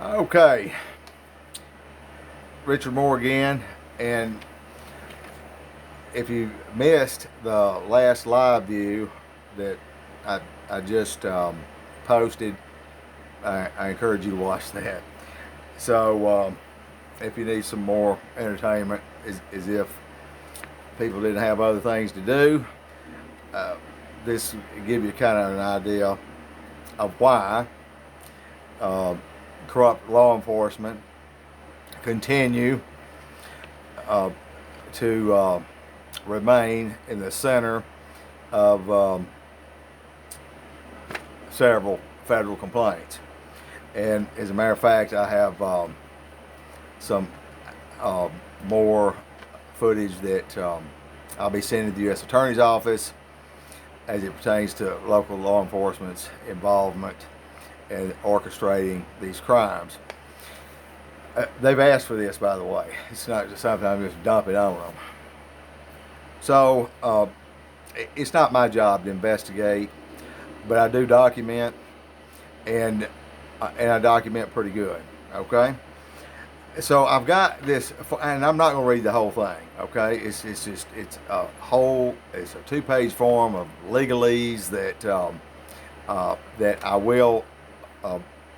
Okay, Richard Moore again, and if you missed the last live view that I just posted, I encourage you to watch that. So, if you need some more entertainment, as if people didn't have other things to do, uh, this will give you kind of an idea of why uh, corrupt law enforcement continue uh, to remain in the center of several federal complaints. And as a matter of fact, I have some more footage that I'll be sending to the U.S. Attorney's Office as it pertains to local law enforcement's involvement in orchestrating these crimes. They've asked for this, by the way. It's not just something I'm just dumping on them. So it's not my job to investigate, but I do document, and I document pretty good. Okay. So I've got this, and I'm not going to read the whole thing. Okay. It's a 2-page form of legalese that I will.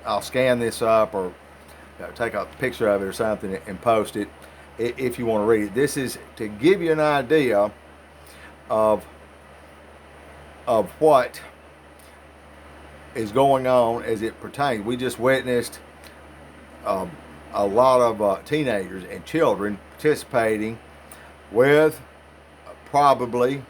I'll scan this up or take a picture of it or something and post it if you want to read it. This is to give you an idea of what is going on as it pertains. We just witnessed a lot of teenagers and children participating with probably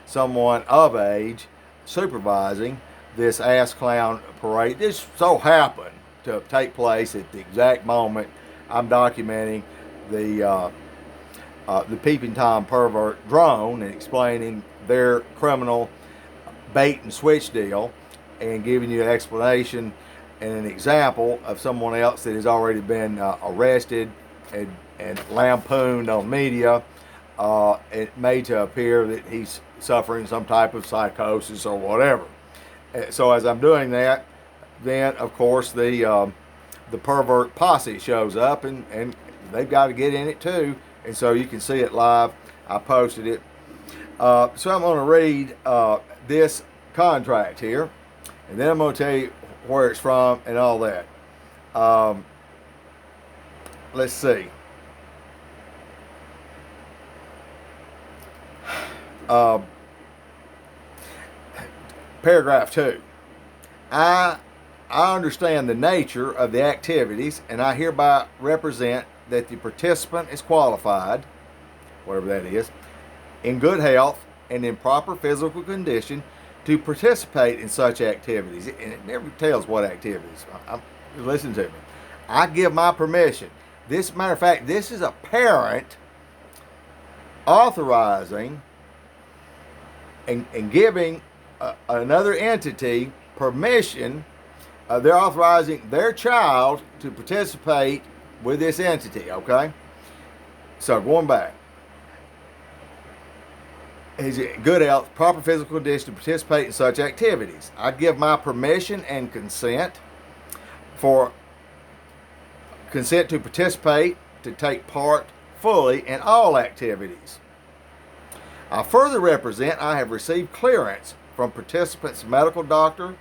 someone of age supervising this ass clown parade. This so happened to take place at the exact moment I'm documenting the peeping Tom pervert drone and explaining their criminal bait and switch deal and giving you an explanation and an example of someone else that has already been arrested and lampooned on media and made to appear that he's suffering some type of psychosis or whatever. So as I'm doing that, then of course the pervert posse shows up and they've got to get in it too, and so you can see it live. I posted it. So I'm going to read this contract here, and then I'm going to tell you where it's from and all that. Let's see. Paragraph 2. I understand the nature of the activities, and I hereby represent that the participant is qualified, whatever that is, in good health and in proper physical condition to participate in such activities. And it never tells what activities. Listen to me. I give my permission. This, matter of fact, this is a parent authorizing and giving another entity permission. They're authorizing their child to participate with this entity, okay? So going back. He's in good health, proper physical condition to participate in such activities. I give my permission and consent to participate, to take part fully in all activities. I further represent I have received clearance from participant's medical doctor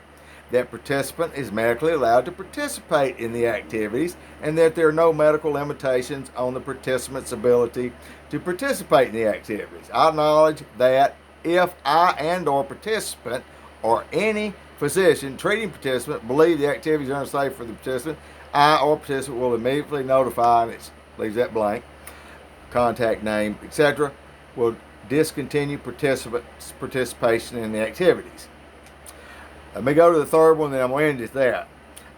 that participant is medically allowed to participate in the activities and that there are no medical limitations on the participant's ability to participate in the activities. I acknowledge that if I and or participant or any physician treating participant believe the activities are unsafe for the participant, I or participant will immediately notify, and it leaves that blank, contact name, etc., will discontinue participants' participation in the activities. Let me go to the third one, then I'm going to end at that.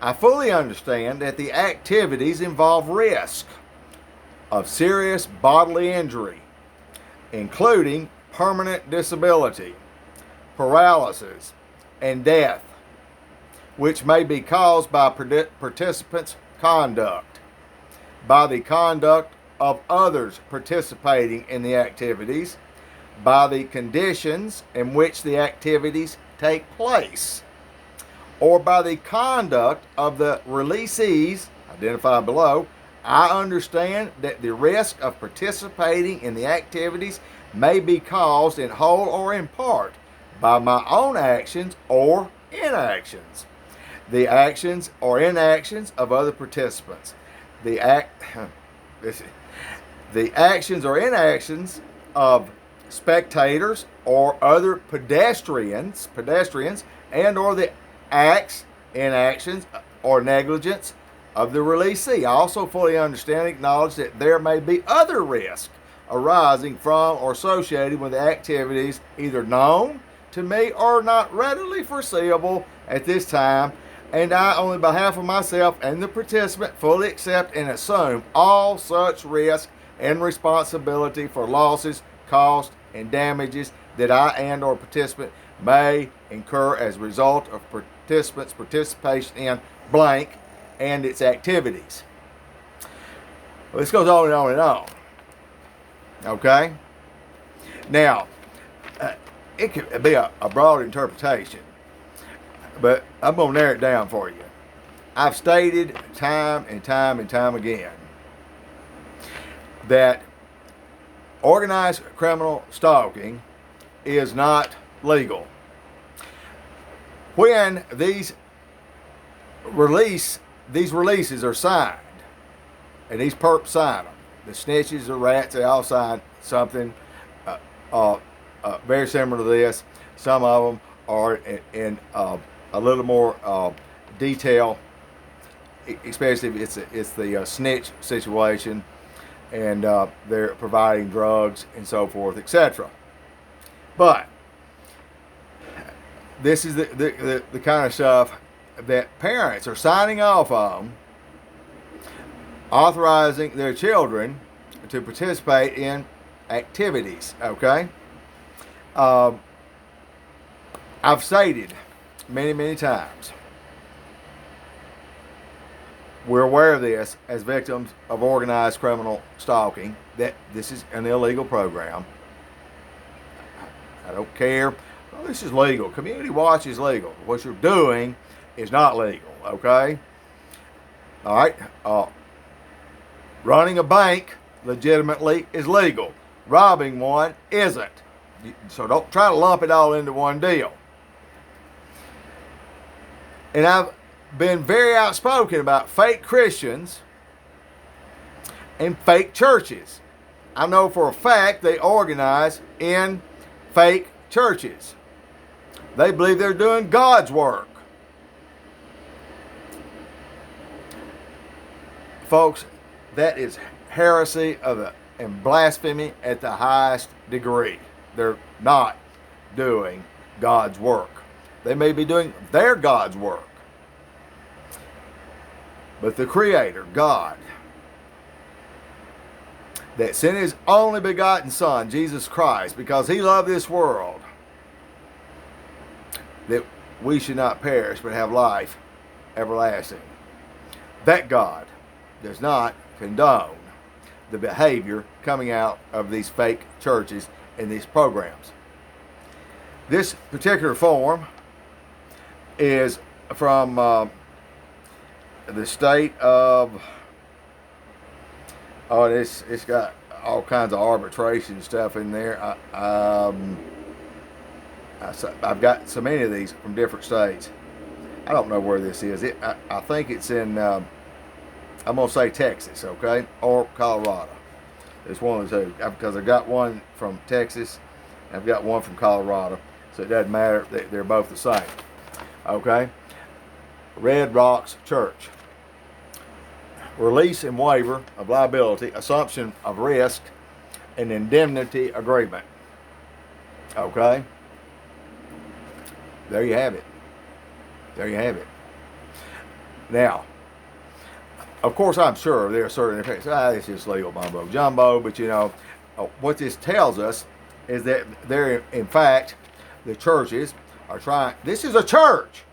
I fully understand that the activities involve risk of serious bodily injury, including permanent disability, paralysis, and death, which may be caused by participants' conduct, by the conduct of others participating in the activities, by the conditions in which the activities take place, or by the conduct of the releasees identified below, I understand that the risk of participating in the activities may be caused in whole or in part by my own actions or inactions, the actions or inactions of other participants, the actions or inactions of spectators or other pedestrians, and or the acts, inactions, or negligence of the releasee. I also fully understand and acknowledge that there may be other risks arising from or associated with the activities either known to me or not readily foreseeable at this time, and I, on behalf of myself and the participant, fully accept and assume all such risk and responsibility for losses, costs, and damages that I and or participant may incur as a result of participants' participation in blank and its activities. Well, this goes on and on and on. Okay? Now, it could be a broad interpretation, but I'm going to narrow it down for you. I've stated time and time and time again that organized criminal stalking is not legal. When these releases are signed, and these perps sign them, the snitches or rats, they all sign something very similar to this. Some of them are in a little more detail, especially if it's the snitch situation, and they're providing drugs and so forth, etc. But this is the kind of stuff that parents are signing off on, authorizing their children to participate in activities. Okay, I've stated many times, we're aware of this as victims of organized criminal stalking, that this is an illegal program. I don't care. Well, this is legal. Community watch is legal. What you're doing is not legal. Okay? All right? Running a bank legitimately is legal. Robbing one isn't. So don't try to lump it all into one deal. And I've been very outspoken about fake Christians and fake churches. I know for a fact they organize in fake churches. They believe they're doing God's work. Folks, that is heresy and blasphemy at the highest degree. They're not doing God's work. They may be doing their God's work. But the Creator, God, that sent His only begotten Son, Jesus Christ, because He loved this world, that we should not perish but have life everlasting. That God does not condone the behavior coming out of these fake churches and these programs. This particular form is from the state of, it's got all kinds of arbitration stuff in there. I've got so many of these from different states. I don't know where this is. I think it's in, I'm going to say Texas, okay, or Colorado. It's one of the two, because I got one from Texas, I've got one from Colorado, so it doesn't matter. They're both the same, okay. Red Rocks Church. Release and waiver of liability, assumption of risk, and indemnity agreement. Okay? There you have it. There you have it. Now, of course, I'm sure there are certain things, it's just legal mumbo jumbo, but you know, what this tells us is that they're, in fact, the churches are trying, this is a church.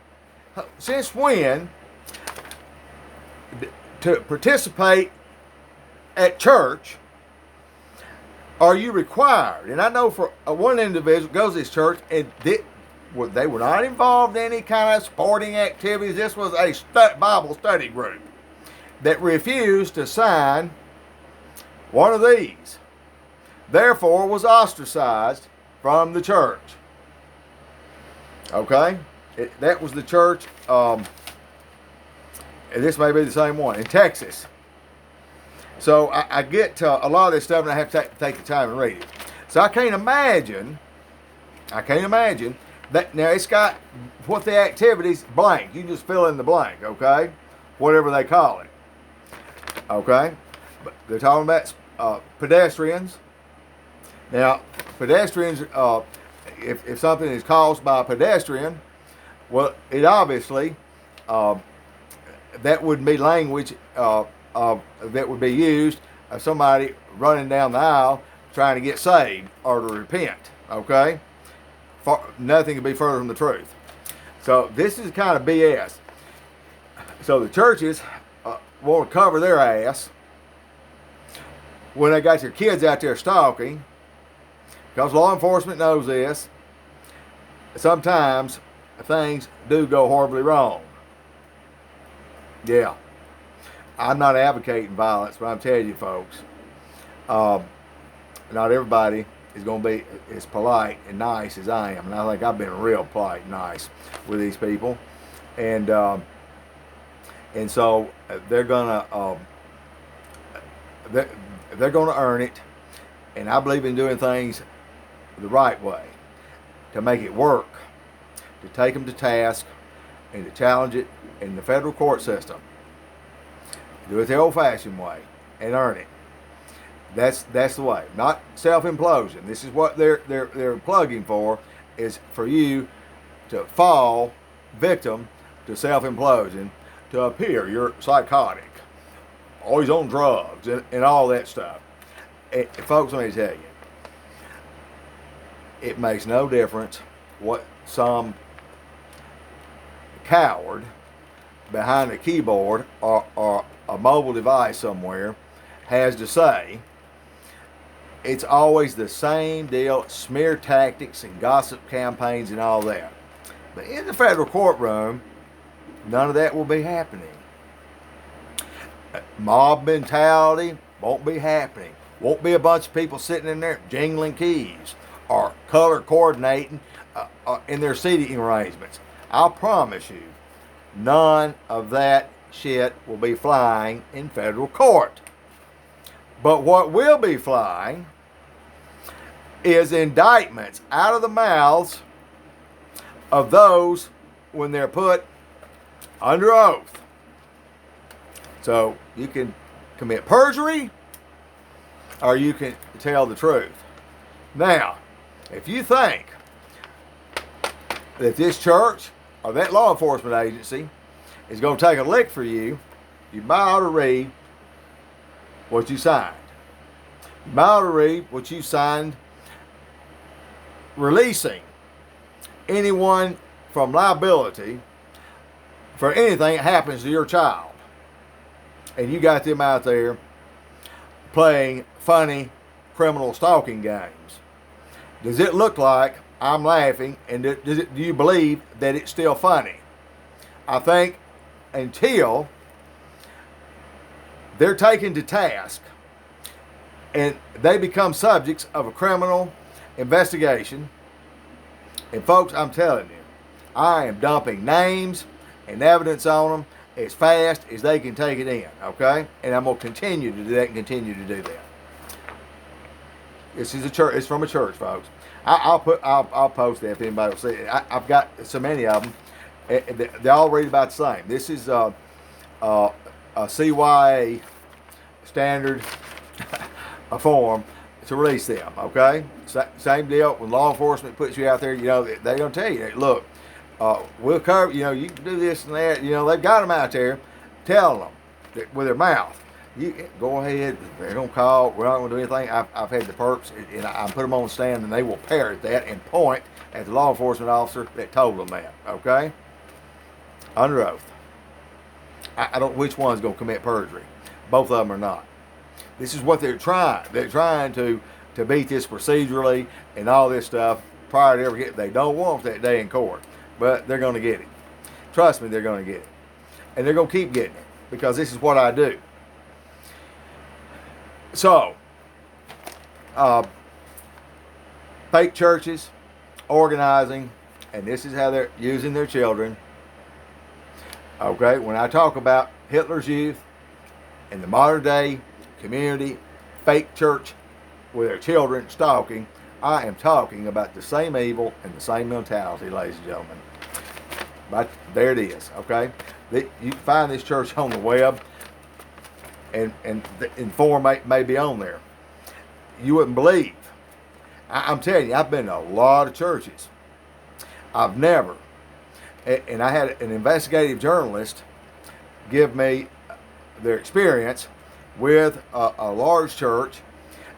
Since when, to participate at church, are you required? And I know for one individual goes to this church, and they were not involved in any kind of sporting activities. This was a Bible study group. that refused to sign one of these, therefore was ostracized from the church. Okay? That was the church, and this may be the same one, in Texas. So I get to a lot of this stuff and I have to take the time and read it. So I can't imagine that. Now it's got what the activities blank. You just fill in the blank, okay? Whatever they call it, okay? But they're talking about pedestrians. Now, pedestrians, if something is caused by a pedestrian, well, it obviously that would be language that would be used of somebody running down the aisle trying to get saved or to repent. Okay, nothing could be further from the truth. So this is kind of BS. So the churches want to cover their ass when they got their kids out there stalking, because law enforcement knows this. Sometimes things do go horribly wrong. Yeah. I'm not advocating violence, but I'm telling you folks, not everybody is going to be as polite and nice as I am. And I think I've been real polite and nice with these people. And so they're going to earn it. And I believe in doing things the right way, to make it work, to take them to task, and to challenge it in the federal court system. Do it the old-fashioned way and earn it. That's the way. Not self-implosion. This is what they're plugging for, is for you to fall victim to self-implosion, to appear you're psychotic, always on drugs, and all that stuff. Folks, let me tell you, it makes no difference what some coward behind a keyboard or a mobile device somewhere has to say. It's always the same deal, smear tactics and gossip campaigns and all that. But in the federal courtroom, none of that will be happening. Mob mentality won't be happening. Won't be a bunch of people sitting in there jingling keys or color coordinating in their seating arrangements. I'll promise you, none of that shit will be flying in federal court. But what will be flying is indictments out of the mouths of those when they're put under oath. So you can commit perjury or you can tell the truth. Now, if you think that this church or that law enforcement agency is going to take a lick for you, you might ought to read what you signed. You might ought to read what you signed releasing anyone from liability for anything that happens to your child. And you got them out there playing funny criminal stalking games. Does it look like I'm laughing, and do you believe that it's still funny? I think until they're taken to task and they become subjects of a criminal investigation. And folks, I'm telling you, I am dumping names and evidence on them as fast as they can take it in, okay? And I'm going to continue to do that and continue to do that. This is a church. It's from a church, folks. I'll post that if anybody will see it. I've got so many of them. They all read about the same. This is a CYA standard a form to release them, okay? Same deal when law enforcement puts you out there. You know, they're going to tell you, look, we'll cover, you know, you can do this and that. You know, they've got them out there telling them that with their mouth. You go ahead, they're going to call, we're not going to do anything. I've had the perps, and I put them on the stand, and they will parrot that and point at the law enforcement officer that told them that, okay? Under oath. I don't know which one's going to commit perjury. Both of them are not. This is what they're trying. They're trying to beat this procedurally and all this stuff prior to ever getting. They don't want that day in court, but they're going to get it. Trust me, they're going to get it. And they're going to keep getting it. because this is what I do. So, fake churches, organizing, and this is how they're using their children. Okay, when I talk about Hitler's Youth and the modern day community fake church with their children stalking, I am talking about the same evil and the same mentality, ladies and gentlemen. But there it is, okay? You can find this church on the web, and the form may be on there. You wouldn't believe. I'm telling you, I've been to a lot of churches. I've never, and I had an investigative journalist give me their experience with a large church,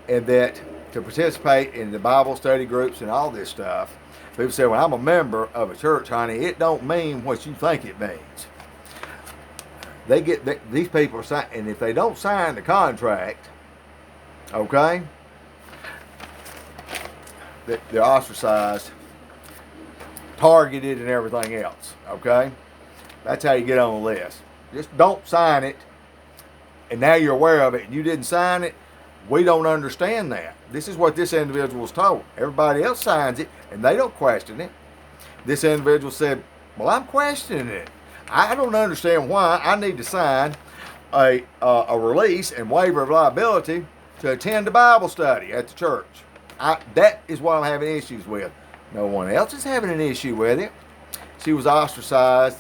and that to participate in the Bible study groups and all this stuff, people say, well, I'm a member of a church, honey. It don't mean what you think it means. These people are sign, and if they don't sign the contract, okay, they're ostracized, targeted, and everything else. Okay, that's how you get on the list. Just don't sign it, and now you're aware of it, and you didn't sign it. We don't understand that. This is what this individual was told. Everybody else signs it, and they don't question it. This individual said, well, I'm questioning it. I don't understand why I need to sign a release and waiver of liability to attend a Bible study at the church. That is what I'm having issues with. No one else is having an issue with it. She was ostracized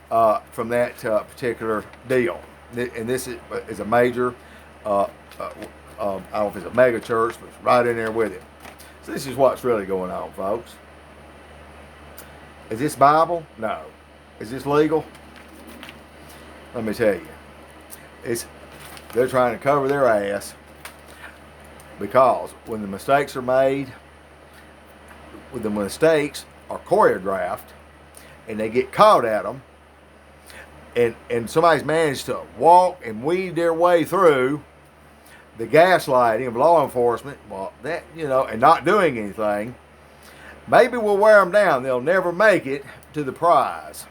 from that particular deal. And this is a major, I don't know if it's a mega church, but it's right in there with it. So this is what's really going on, folks. Is this Bible? No. Is this legal? Let me tell you. They're trying to cover their ass, because when the mistakes are made, when the mistakes are choreographed and they get caught at them, and somebody's managed to walk and weed their way through the gaslighting of law enforcement, well, that, and not doing anything, maybe we'll wear them down. They'll never make it to the prize.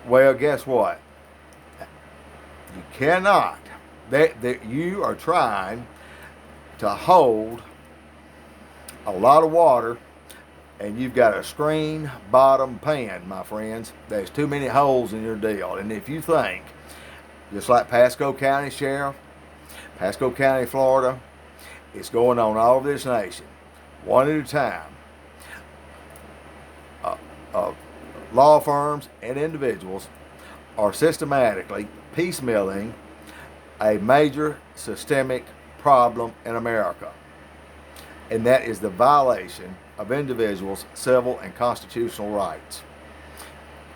Well, guess what? You cannot. You are trying to hold a lot of water, and you've got a screen bottom pan, my friends. There's too many holes in your deal. And if you think, just like Pasco County Sheriff, Pasco County, Florida, it's going on all over this nation, one at a time. Law firms and individuals are systematically piecemealing a major systemic problem in America, and that is the violation of individuals' civil and constitutional rights.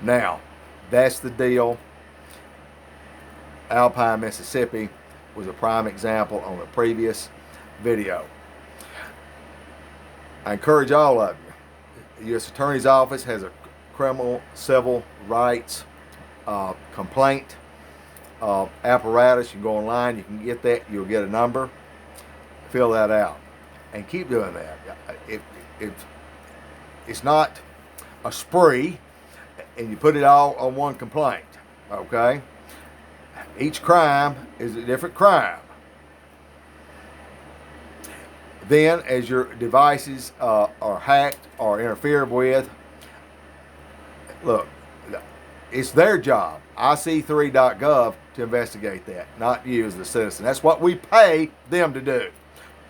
Now, that's the deal. Alpine, Mississippi was a prime example on the previous video. I encourage all of you. The U.S. Attorney's Office has a criminal civil rights complaint apparatus. You can go online, you can get that, you'll get a number, fill that out, and keep doing that. It's not a spree, and you put it all on one complaint, okay? Each crime is a different crime. Then, as your devices are hacked or interfered with, look, it's their job, IC3.gov, to investigate that, not you as the citizen. That's what we pay them to do.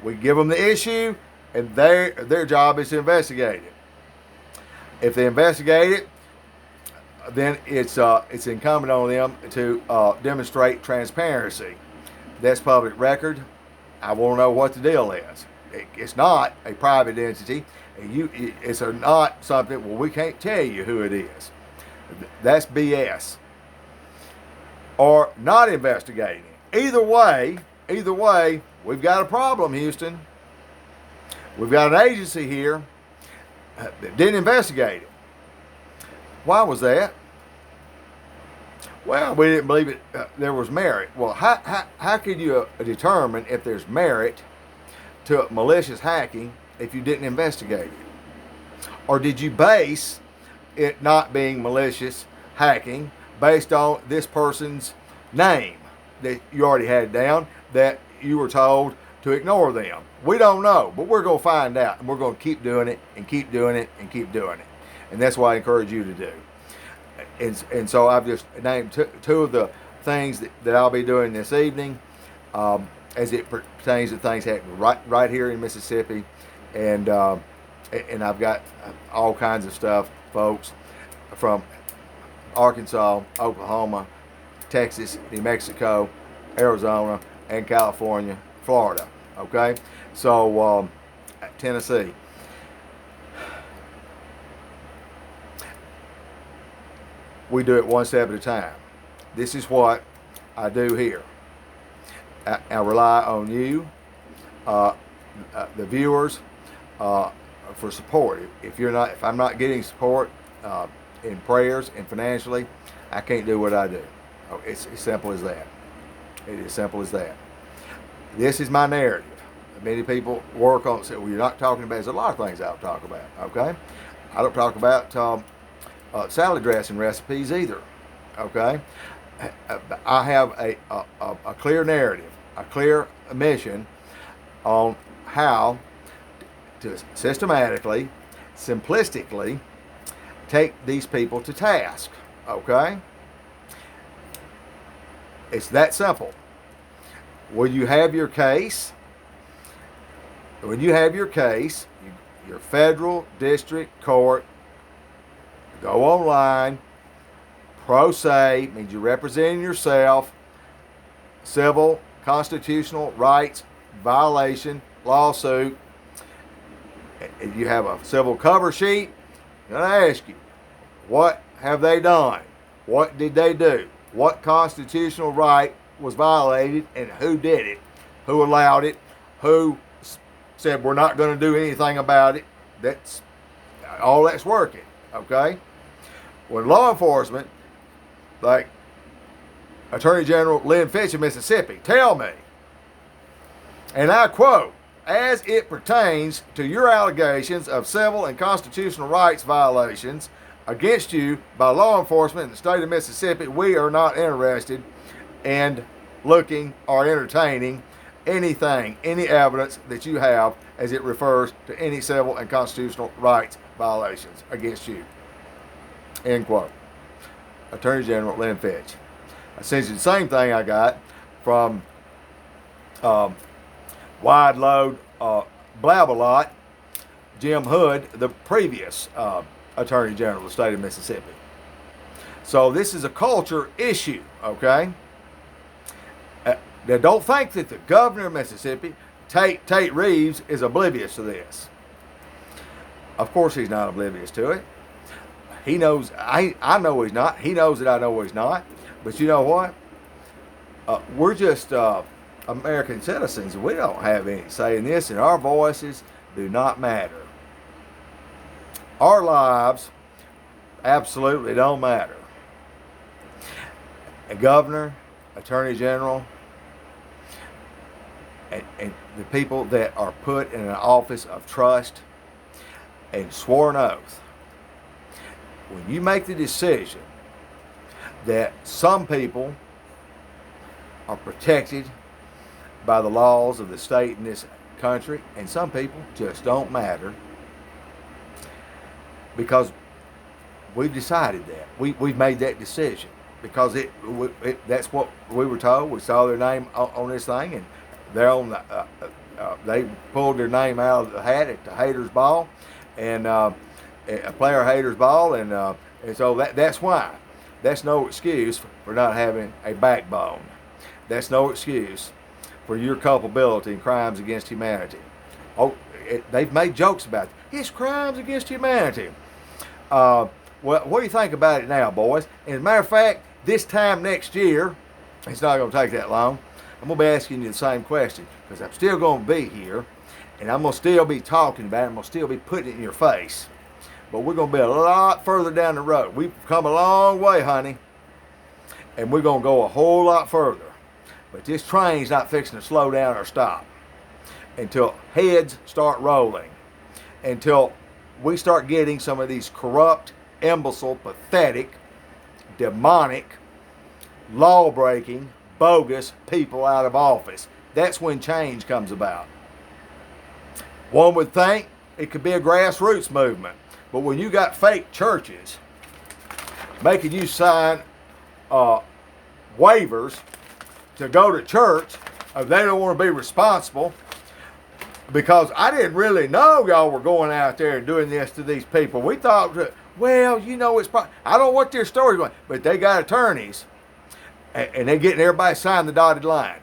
We give them the issue, and their job is to investigate it. If they investigate it, then it's incumbent on them to demonstrate transparency. That's public record. I want to know what the deal is. It's not a private entity. It's not something, well, we can't tell you who it is. That's BS. Or not investigating it. Either way, we've got a problem, Houston. We've got an agency here that didn't investigate it. Why was that? Well, we didn't believe it. There was merit. Well, how could you determine if there's merit to malicious hacking if you didn't investigate it? Or did you base it not being malicious hacking based on this person's name that you already had down, that you were told to ignore them. We don't know, but we're going to find out, and we're going to keep doing it and keep doing it and keep doing it. And that's what I encourage you to do. And so I've just named two of the things that I'll be doing this evening, as it pertains to things happening right here in Mississippi. And I've got all kinds of stuff, folks, from Arkansas, Oklahoma, Texas, New Mexico, Arizona, and California, Florida. Okay, so Tennessee. We do it one step at a time. This is what I do here. I rely on you, the viewers, for support. If I'm not getting support in prayers and financially, I can't do what I do. It's as simple as that. It is simple as that. This is my narrative. Many people work on it and say, well, you're not talking about, there's a lot of things I don't talk about, okay? I don't talk about salad dressing recipes either, okay? I have a clear narrative, a clear mission on how to systematically, simplistically take these people to task, okay? It's that simple. When you have your case, your federal district court, go online, pro se, means you're representing yourself, civil, constitutional rights, violation, lawsuit. If you have a civil cover sheet, I'm going to ask you, what have they done? What did they do? What constitutional right was violated, and who did it? Who allowed it? Who said we're not going to do anything about it? That's all that's working, okay? When law enforcement, like Attorney General Lynn Fitch of Mississippi, tell me, and I quote, as it pertains to your allegations of civil and constitutional rights violations against you by law enforcement in the state of Mississippi, we are not interested in looking or entertaining anything, any evidence that you have as it refers to any civil and constitutional rights violations against you. End quote. Attorney General Lynn Fitch. Essentially the same thing I got from wide load blab-a-lot Jim Hood, the previous Attorney General of the state of Mississippi. So this is a culture issue, okay? Now don't think that the governor of Mississippi, Tate Reeves, is oblivious to this. Of course he's not oblivious to it. He knows, I know he's not. He knows that I know he's not. But you know what? We're just American citizens. We don't have any say in this, and our voices do not matter. Our lives absolutely don't matter. A governor, attorney general, and the people that are put in an office of trust and sworn oath, when you make the decision that some people are protected by the laws of the state in this country and some people just don't matter, because we've decided that. We've made that decision because that's what we were told. We saw their name on this thing, and they're on the, they pulled their name out of the hat at the Haters Ball, and a player Haters Ball, and so that's why. That's no excuse for not having a backbone. That's no excuse for your culpability in crimes against humanity. Oh, they've made jokes about it. It's crimes against humanity. Well, what do you think about it now, boys? And as a matter of fact, this time next year, it's not going to take that long, I'm going to be asking you the same question, because I'm still going to be here, and I'm going to still be talking about it. I'm going to still be putting it in your face. But we're going to be a lot further down the road. We've come a long way, honey, and we're going to go a whole lot further. But this train's not fixing to slow down or stop until heads start rolling, until we start getting some of these corrupt, imbecile, pathetic, demonic, law-breaking, bogus people out of office. That's when change comes about. One would think it could be a grassroots movement, but when you got fake churches making you sign waivers to go to church, if they don't want to be responsible, because I didn't really know y'all were going out there and doing this to these people. We thought, well, you know, I don't know what their story's going, but they got attorneys, and they're getting everybody to sign the dotted line.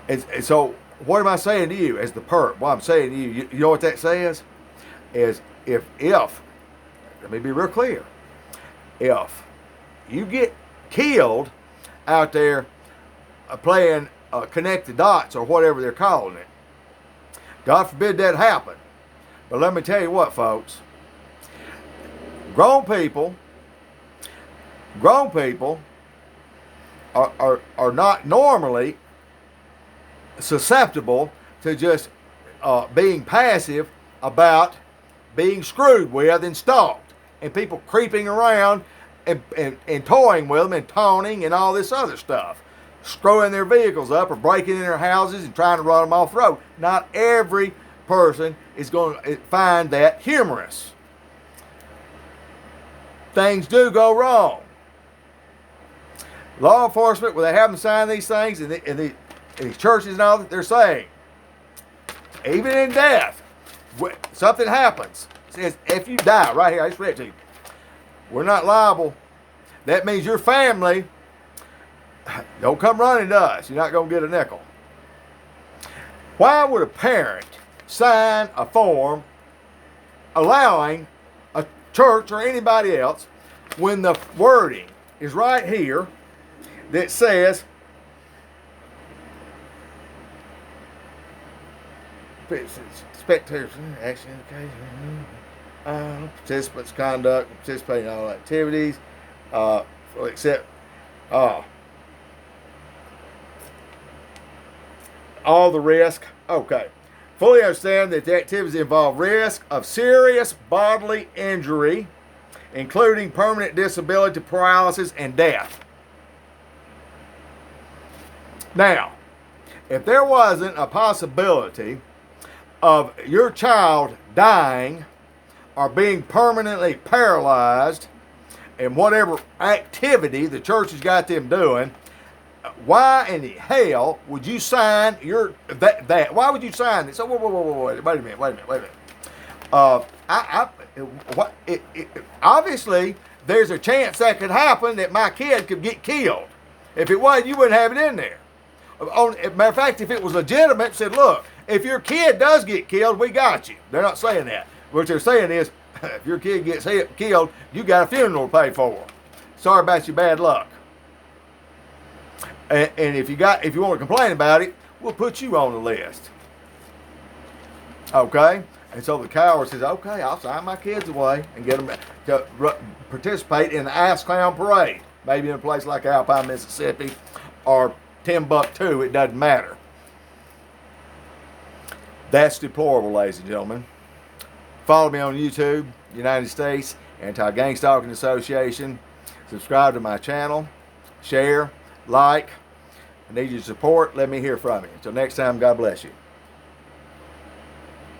And so, what am I saying to you as the perp? What I'm saying to you, you know what that says? Is if, let me be real clear, if you get killed out there playing connect the dots or whatever they're calling it, God forbid that happen. But let me tell you what, folks. Grown people are not normally susceptible to just being passive about being screwed with and stalked, and people creeping around and toying with them and taunting and all this other stuff, screwing their vehicles up or breaking in their houses and trying to run them off the road. Not every person is going to find that humorous. Things do go wrong. Law enforcement, when they have them sign these things in these churches and all that, they're saying, even in death, something happens. It says, if you die, right here, I just read it to you, we're not liable. That means your family, don't come running to us. You're not going to get a nickel. Why would a parent sign a form allowing a church or anybody else when the wording is right here that says spectators, action, participants' conduct, participating in all activities, except all the risk. Okay. Fully understand that the activities involve risk of serious bodily injury, including permanent disability, paralysis, and death. Now, if there wasn't a possibility of your child dying or being permanently paralyzed in whatever activity the church has got them doing, why in the hell would you sign that? Why would you sign this? So wait a minute. Obviously, there's a chance that could happen that my kid could get killed. If it was, you wouldn't have it in there. Matter of fact, if it was legitimate, said, look, if your kid does get killed, we got you. They're not saying that. What they're saying is, if your kid gets killed, you got a funeral to pay for. Sorry about your bad luck. And if you want to complain about it, we'll put you on the list. Okay? And so the coward says, okay, I'll sign my kids away and get them to participate in the Ass Clown Parade. Maybe in a place like Alpine, Mississippi, or Timbuktu, it doesn't matter. That's deplorable, ladies and gentlemen. Follow me on YouTube, United States Anti-Gang Stalking Association. Subscribe to my channel. Share. Like. I need your support. Let me hear from you. Until next time, God bless you.